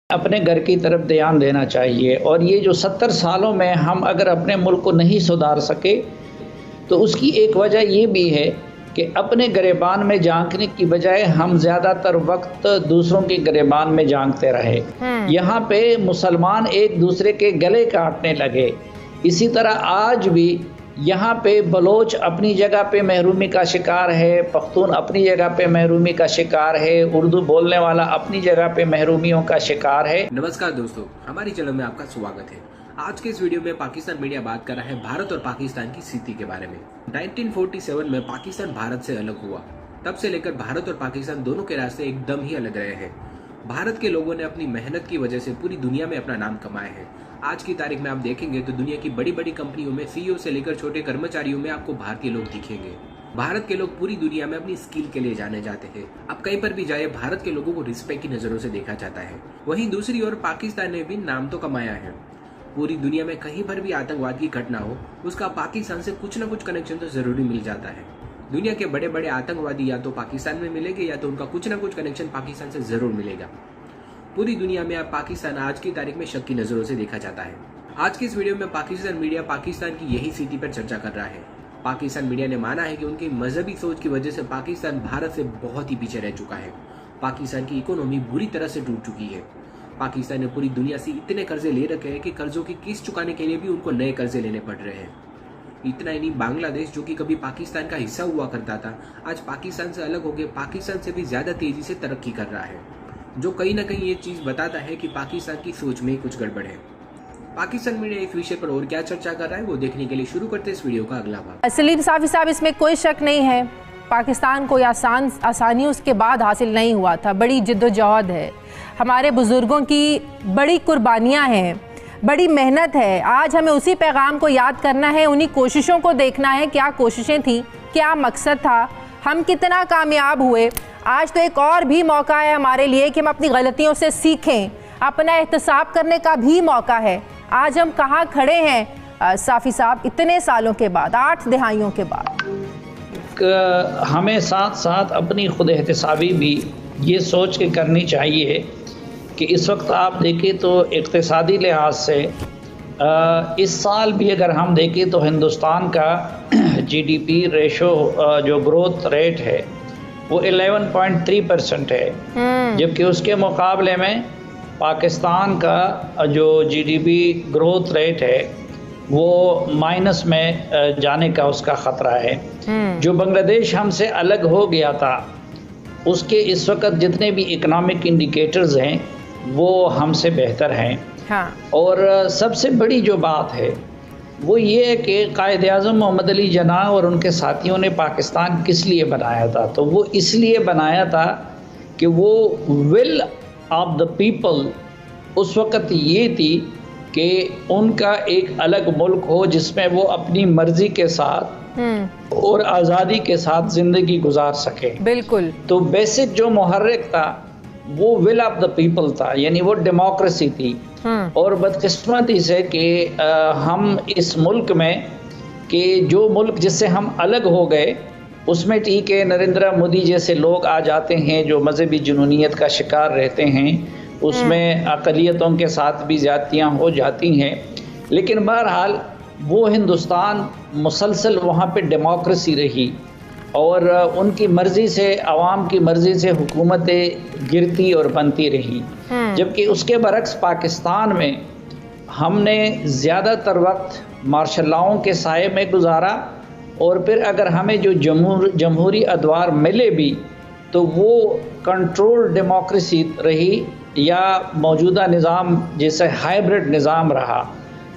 अपने घर की तरफ ध्यान देना चाहिए। और ये जो 70 सालों में हम अगर अपने मुल्क को नहीं सुधार सके तो उसकी एक वजह ये भी है कि अपने गिरेबान में झांकने की बजाय हम ज़्यादातर वक्त दूसरों के गिरेबान में झांकते रहे। यहाँ पे मुसलमान एक दूसरे के गले काटने लगे। इसी तरह आज भी यहाँ पे बलोच अपनी जगह पे महरूमी का शिकार है, पख्तून अपनी जगह पे महरूमी का शिकार है, उर्दू बोलने वाला अपनी जगह पे महरूमियों का शिकार है। नमस्कार दोस्तों, हमारी चैनल में आपका स्वागत है। आज के इस वीडियो में पाकिस्तान मीडिया बात कर रहा है भारत और पाकिस्तान की स्थिति के बारे में। 1947 में पाकिस्तान भारत से अलग हुआ। तब से लेकर भारत और पाकिस्तान दोनों के रास्ते एकदम ही अलग रहे हैं। भारत के लोगों ने अपनी मेहनत की वजह से पूरी दुनिया में अपना नाम कमाया है। आज की तारीख में आप देखेंगे तो दुनिया की बड़ी बड़ी कंपनियों में सीईओ से लेकर छोटे कर्मचारियों में आपको भारतीय लोग दिखेंगे। भारत के लोग पूरी दुनिया में अपनी स्किल के लिए जाने जाते हैं। अब कहीं पर भी जाए, भारत के लोगों को रिस्पेक्ट की नजरों से देखा जाता है। वहीं दूसरी ओर पाकिस्तान ने भी नाम तो कमाया है। पूरी दुनिया में कहीं पर भी आतंकवाद की घटना हो, उसका पाकिस्तान से कुछ न कुछ कनेक्शन तो जरूरी मिल जाता है। दुनिया के बड़े बड़े आतंकवादी या तो पाकिस्तान में मिलेंगे या तो उनका कुछ न कुछ कनेक्शन पाकिस्तान से जरूर मिलेगा। पूरी दुनिया में अब पाकिस्तान आज की तारीख में शक की नजरों से देखा जाता है। आज की इस वीडियो में पाकिस्तान मीडिया पाकिस्तान की यही स्थिति पर चर्चा कर रहा है। पाकिस्तान मीडिया ने माना है कि उनकी मजहबी सोच की वजह से पाकिस्तान भारत से बहुत ही पीछे रह चुका है। पाकिस्तान की इकोनॉमी बुरी तरह से टूट चुकी है। पाकिस्तान ने पूरी दुनिया से इतने कर्जे ले रखे हैं कि कर्जों की किस्त चुकाने के लिए भी उनको नए कर्जे लेने पड़ रहे हैं। इतना ही नहीं, बांग्लादेश जो कि कभी पाकिस्तान का हिस्सा हुआ करता था, आज पाकिस्तान से अलग होकर पाकिस्तान से भी ज्यादा तेजी से तरक्की कर रहा है, जो कहीं ना कहीं ये चीज बताता है कि पाकिस्तान की सोच में कुछ गड़बड़ है। पाकिस्तान मीडिया इस विषय पर और क्या चर्चा कर रहा है वो देखने के लिए शुरू करते हैं इस वीडियो का अगला भाग। सलीम साफी साहब, इसमें कोई शक नहीं है, पाकिस्तान को आसानी उसके बाद हासिल नहीं हुआ था। बड़ी जिद्दोजहद है, हमारे बुजुर्गों की बड़ी कुर्बानियाँ हैं, बड़ी मेहनत है। आज हमें उसी पैगाम को याद करना है, उन्हीं कोशिशों को देखना है, क्या कोशिशें थी, क्या मकसद था, हम कितना कामयाब हुए। आज तो एक और भी मौका है हमारे लिए कि हम अपनी गलतियों से सीखें, अपना एहतसाब करने का भी मौका है। आज हम कहाँ खड़े हैं साफ़ी साहब, इतने सालों के बाद, 8 दिहाइयों के बाद। हमें साथ साथ अपनी खुद एहतसाबी भी ये सोच के करनी चाहिए कि इस वक्त आप देखें तो इक़्तिसादी लिहाज से इस साल भी अगर हम देखें तो हिंदुस्तान का GDP रेशो जो ग्रोथ रेट है वो 11.3% है, जबकि उसके मुकाबले में पाकिस्तान का जो GDP ग्रोथ रेट है वो माइनस में जाने का उसका ख़तरा है। जो बांग्लादेश हमसे अलग हो गया था उसके इस वक्त जितने भी इकनॉमिक इंडिकेटर्स हैं वो हमसे बेहतर हैं। हाँ। और सबसे बड़ी जो बात है वो ये है कि कायद-ए-आज़म मोहम्मद अली जिन्नाह और उनके साथियों ने पाकिस्तान किस लिए बनाया था, तो वो इसलिए बनाया था कि वो विल ऑफ द पीपल उस वक़्त ये थी कि उनका एक अलग मुल्क हो जिसमें वो अपनी मर्ज़ी के साथ और आज़ादी के साथ ज़िंदगी गुजार सके। बिल्कुल। तो बेसिक जो मुहर्रिक था वो विल ऑफ द पीपल था, यानी वो डेमोक्रेसी थी। और बदकिस्मती से कि हम इस मुल्क में कि जो मुल्क जिससे हम अलग हो गए उसमें ठीक है नरेंद्र मोदी जैसे लोग आ जाते हैं जो मजहबी जुनूनियत का शिकार रहते हैं, उसमें अक़लियतों के साथ भी ज़्यादतियाँ हो जाती हैं, लेकिन बहरहाल वो हिंदुस्तान मुसलसल वहाँ पे डेमोक्रेसी रही और उनकी मर्ज़ी से, आवाम की मर्ज़ी से हुकूमतें गिरती और बनती रही। जबकि उसके बरक्स पाकिस्तान में हमने ज़्यादातर वक्त मार्शल लॉ के साए में गुजारा और फिर अगर हमें जो जमहूरी अदवार मिले भी तो वो कंट्रोल डेमोक्रेसी रही या मौजूदा निज़ाम जैसे हाइब्रिड निज़ाम रहा।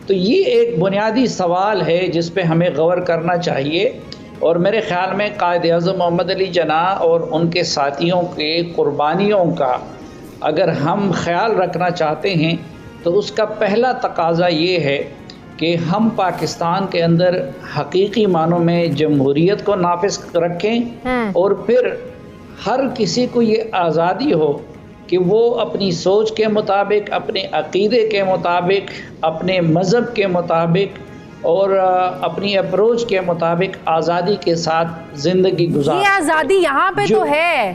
तो ये एक बुनियादी सवाल है जिस पे हमें गौर करना चाहिए और मेरे ख़्याल में कायद-ए-आज़म मोहम्मद अली जिन्नाह और उनके साथियों के कुर्बानियों का अगर हम ख्याल रखना चाहते हैं तो उसका पहला तकाज़ा ये है कि हम पाकिस्तान के अंदर हकीकी मानों में जमहूरियत को नाफिज रखें और फिर हर किसी को ये आज़ादी हो कि वो अपनी सोच के मुताबिक, अपने अक़ीदे के मुताबिक, अपने मज़हब के मुताबिक और अपनी अप्रोच के मुताबिक आज़ादी के साथ ज़िंदगी गुजार। ये आज़ादी यहाँ पे तो है,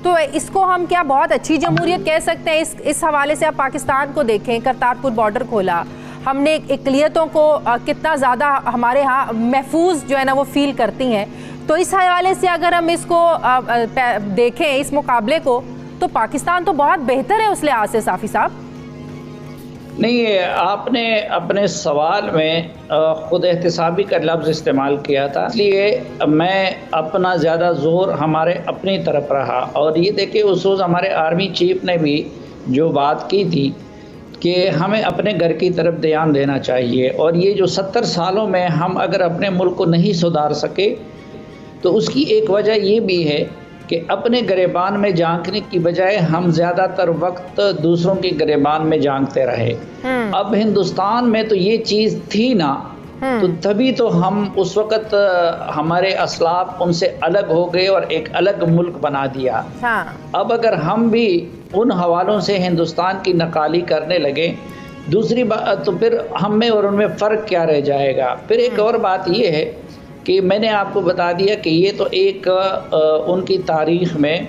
तो इसको हम क्या बहुत अच्छी जमहूरियत कह सकते हैं? इस हवाले से आप पाकिस्तान को देखें, करतारपुर बॉर्डर खोला हमने, इकलियतों को कितना ज़्यादा हमारे यहाँ महफूज जो है ना वो फील करती हैं। तो इस हवाले से अगर हम इसको देखें, इस मुकाबले को, तो पाकिस्तान तो बहुत बेहतर है उस लिहाज से साफ़ी साहब। नहीं, आपने अपने सवाल में ख़ुद एहतिसाबी का लफ्ज़ इस्तेमाल किया था, इसलिए मैं अपना ज़्यादा ज़ोर हमारे अपनी तरफ रहा। और ये देखिए, उस रोज़ हमारे आर्मी चीफ ने भी जो बात की थी कि हमें अपने घर की तरफ ध्यान देना चाहिए, और ये जो 70 सालों में हम अगर अपने मुल्क को नहीं सुधार सके तो उसकी एक वजह ये भी है कि अपने गिरेबान में झांकने की बजाय हम ज़्यादातर वक्त दूसरों के गिरेबान में झांकते रहे। अब हिंदुस्तान में तो ये चीज़ थी ना, तो तभी तो हम उस वक़्त हमारे असलाफ उनसे अलग हो गए और एक अलग मुल्क बना दिया। अब अगर हम भी उन हवालों से हिंदुस्तान की नकाली करने लगे, दूसरी बात तो फिर हम में और उनमें फ़र्क क्या रह जाएगा। फिर एक और बात ये है कि मैंने आपको बता दिया कि ये तो एक उनकी तारीख़ में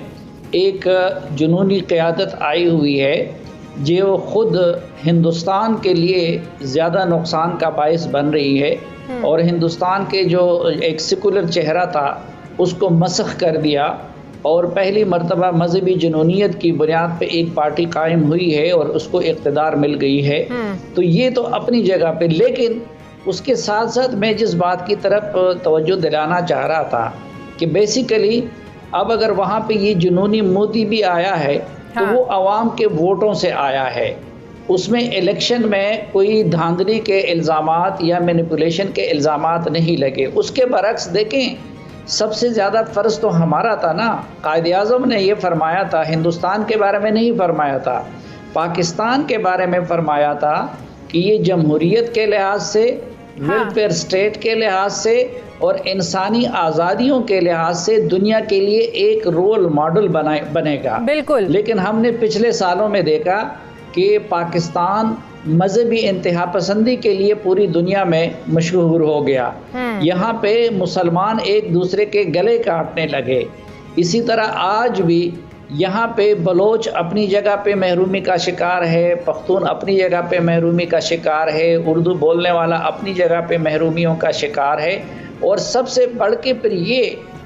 एक जुनूनी क़यादत आई हुई है जो ख़ुद हिंदुस्तान के लिए ज़्यादा नुकसान का बायस बन रही है, और हिंदुस्तान के जो एक सेकुलर चेहरा था उसको मसख़ कर दिया, और पहली मर्तबा मजहबी जुनूनियत की बुनियाद पे एक पार्टी कायम हुई है और उसको इक़्तिदार मिल गई है। तो ये तो अपनी जगह पे, लेकिन उसके साथ साथ मैं जिस बात की तरफ तवज्जो दिलाना चाह रहा था कि बेसिकली अब अगर वहाँ पे ये जुनूनी मोदी भी आया है तो वो आवाम के वोटों से आया है। उसमें इलेक्शन में कोई धांधली के इल्ज़ामात या मैनिपुलेशन के इल्ज़ामात नहीं लगे। उसके बरक्स देखें, सबसे ज़्यादा फ़र्ज़ तो हमारा था ना। कायद-ए-आज़म ने ये फरमाया था, हिंदुस्तान के बारे में नहीं फरमाया था, पाकिस्तान के बारे में फरमाया था कि ये जमहूरियत के लिहाज से, वेलफेयर स्टेट के लिहाज से और इंसानी आज़ादियों के लिहाज से दुनिया के लिए एक रोल मॉडल बनेगा। बिल्कुल। लेकिन हमने पिछले सालों में देखा कि पाकिस्तान मजहबी इंतहा पसंदी के लिए पूरी दुनिया में मशहूर हो गया। यहाँ पे मुसलमान एक दूसरे के गले काटने लगे। इसी तरह आज भी यहाँ पे बलोच अपनी जगह पे महरूमी का शिकार है, पख्तून अपनी जगह पे महरूमी का शिकार है, उर्दू बोलने वाला अपनी जगह पे महरूमियों का शिकार है। और सबसे बढ़ के फिर ये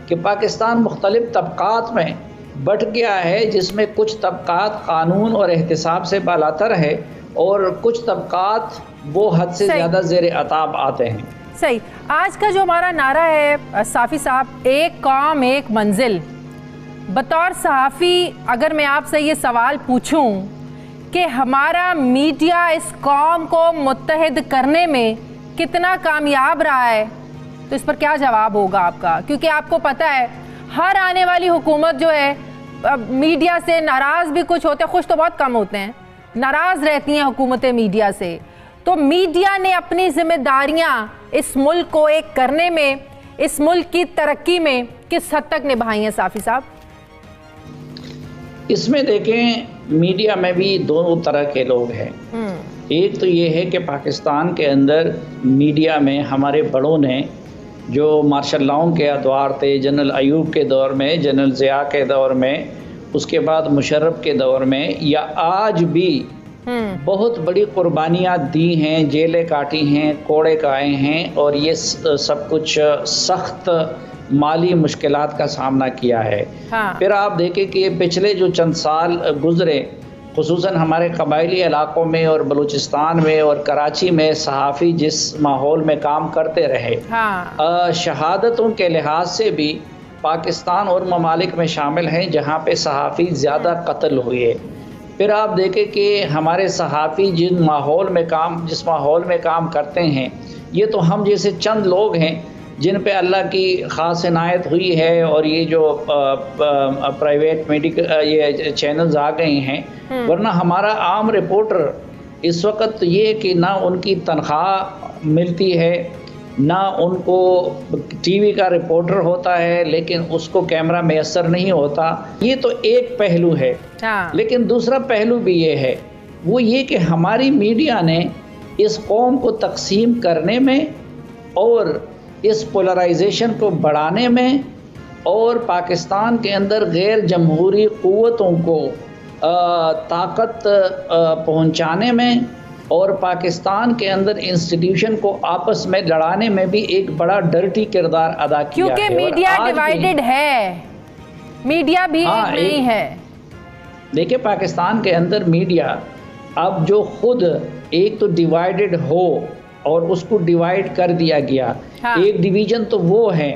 कि पाकिस्तान मुख्तलिफ तबक़ात में बट गया है, जिसमें कुछ तबक़ात कानून और एहतिसाब से बालातर है और कुछ तबक़ात वो हद से ज़्यादा ज़ेर अताब आते हैं। सही। आज का जो हमारा नारा है साफ़ी साहब, एक कौम एक मंजिल, बतौर सहाफ़ी अगर मैं आपसे ये सवाल पूछूं कि हमारा मीडिया इस कौम को मुत्तहिद करने में कितना कामयाब रहा है, तो इस पर क्या जवाब होगा आपका? क्योंकि आपको पता है हर आने वाली हुकूमत जो है मीडिया से नाराज़ भी कुछ होते हैं, खुश तो बहुत कम होते हैं, नाराज़ रहती हैं हुकूमतें मीडिया से। तो मीडिया ने अपनी जिम्मेदारियां इस मुल्क को एक करने में, इस मुल्क की तरक्की में किस हद तक निभाई हैं साफ़ी साहब? इसमें देखें, मीडिया में भी दोनों तरह के लोग हैं। एक तो ये है कि पाकिस्तान के अंदर मीडिया में हमारे बड़ों ने, जो मार्शल लॉ के अदवार थे, जनरल अयूब के दौर में, जनरल ज़िया के दौर में, उसके बाद मुशर्रफ के दौर में, या आज भी बहुत बड़ी कुर्बानियाँ दी हैं, जेलें काटी हैं, कोड़े खाए हैं, और ये सब कुछ सख्त माली मुश्किलात का सामना किया है। फिर आप देखें कि पिछले जो चंद साल गुजरे, खुसूसन हमारे कबायली इलाकों में और बलूचिस्तान में और कराची में सहाफ़ी जिस माहौल में काम करते रहे, शहादतों के लिहाज से भी पाकिस्तान और ममालिक में शामिल हैं जहाँ पे सहाफ़ी ज़्यादा कत्ल हुए। फिर आप देखें कि हमारे सहाफ़ी जिस माहौल में काम करते हैं, ये तो हम जैसे चंद लोग हैं जिन पे अल्लाह की ख़ास इनायत हुई है, और ये जो प्राइवेट ये चैनल्स आ गए हैं, वरना हमारा आम रिपोर्टर इस वक्त ये कि ना उनकी तनख्वाह मिलती है, ना उनको टीवी का रिपोर्टर होता है, लेकिन उसको कैमरा मैसर नहीं होता। ये तो एक पहलू है। लेकिन दूसरा पहलू भी ये है, वो ये कि हमारी मीडिया ने इस कौम को तकसीम करने में और इस पोलराइजेशन को बढ़ाने में और पाकिस्तान के अंदर गैर जमहूरी क़ुव्वतों को ताकत पहुंचाने में और पाकिस्तान के अंदर इंस्टीट्यूशन को आपस में लड़ाने में भी एक बड़ा डर्टी किरदार अदा किया है। क्योंकि मीडिया डिवाइडेड है, मीडिया भी एक नहीं है। देखिए, पाकिस्तान के अंदर मीडिया अब जो खुद एक तो डिवाइडेड हो और उसको डिवाइड कर दिया गया। हाँ। एक डिवीजन तो वो है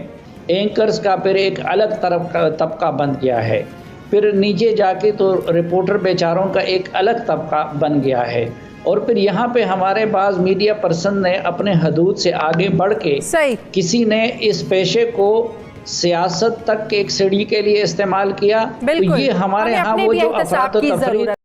एंकर्स का, फिर एक अलग तरफ का तबका बन गया है, फिर नीचे जाके तो रिपोर्टर बेचारों का एक अलग तबका बन गया है, और फिर यहाँ पे हमारे पास मीडिया पर्सन ने अपने हदूद से आगे बढ़ के किसी ने इस पेशे को सियासत तक के एक सीढ़ी के लिए इस्तेमाल किया। तो ये हमारे यहाँ वो जो अफराद